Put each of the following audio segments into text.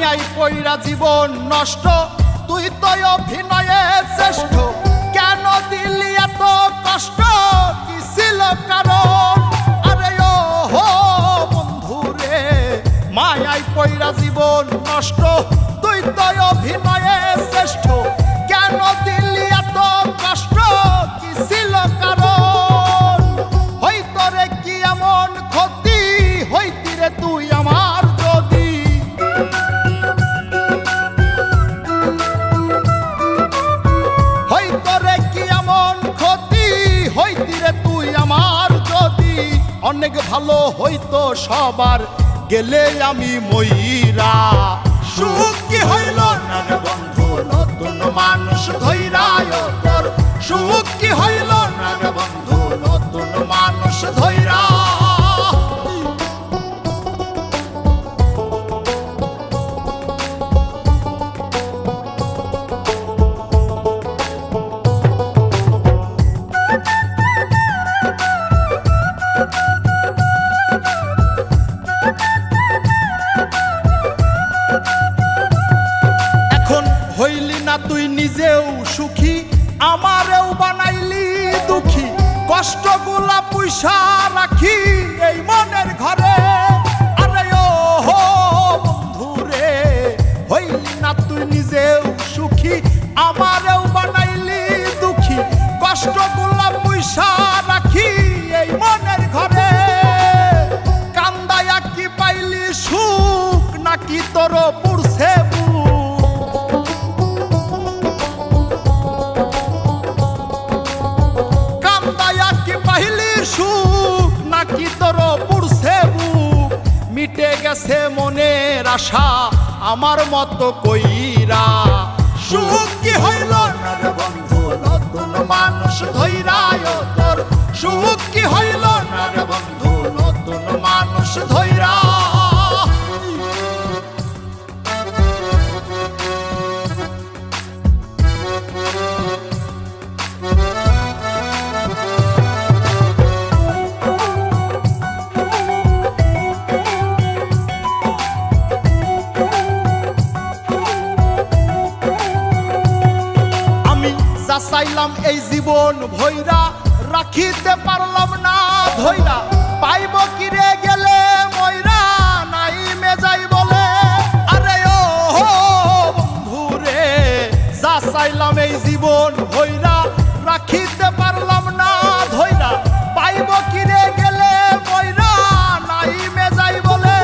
মায়াই পইরা জীবন নষ্ট, তুই তো অভিনয়ে শ্রেষ্ঠ। কেন দিলি এত কষ্ট, কি ছিল কারণ? আরে ও হো বন্ধু রে, মায়াই পইরা জীবন নষ্ট, তুই তো অভিনয়ে শ্রেষ্ঠ। কেন দিলি এত কষ্ট, কি ছিল কারণ? হইতো রে কি এমন ক্ষতি, হইতি রে তুই আমার যদি। হইতো রে কি এমন ক্ষতি, হইতি রে তুই আমার যদি। অনেক ভালো হইতো সবার, গেলে আমি ময়রা। সুখ কি হইল না রে বন্ধু, নতুন মানুষ ধৈরায় তোর। সুখ কি হইল না রে বন্ধু, নতুন মানুষ ধৈরা। হইলি না তুই নিজেও সুখী, আমারেও বানাইলি দুঃখী। কষ্টগুলা পুইসা রাখি এই মনের ঘরে। আরে ও হো বন্ধু রে, হইলি না তুই নিজেও সুখী, আমারেও বানাইলি দুঃখী। কষ্টগুলা পুইসা রাখি এই মনের ঘরে। কান্দায়া কি পাইলি সুখ, নাকি তোর পুরছে সুখ, নাকি তোর পুরছে বুক? মিটে গেছে মনের আশা আমার মতো কইরা। সুখ কি হইল না রে বন্ধু, নতুন মানুষ ধৈরায় তোর। সুখ কি হইল না রে বন্ধু, নতুন মানুষ ধৈরা। চাইলাম এই জীবন ভৈরা, রাখিতে পারলাম না ধৈরা। পাইব কিরে গেলে ময়রা, নাই মে যাই বলে। আরে ও বন্ধু রে, যা চাইলাম এই জীবন ভৈরা, রাখিতে পারলাম না ধৈরা। পাইব কিরে গেলে ময়রা, নাই মে যাই বলে।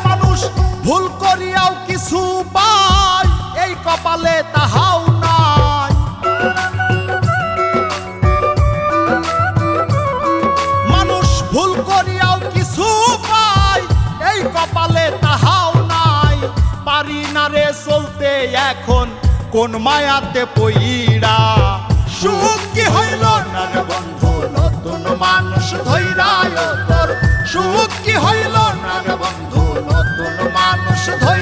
মানুষ ভুল করিয়াও কিছু পায়, এই কপালে তাহাও নাই। ভুল করিয়াও কিছু পাই, এই কপালে তাহাও নাই। পারি না রে চলতে এখন কোন মায়াতে পইরা। সুখ কি হইল না রে বন্ধু, নতুন মানুষ ধৈরায় তোর। সুখ কি হইল না রে বন্ধু, নতুন মানুষ ধৈরা।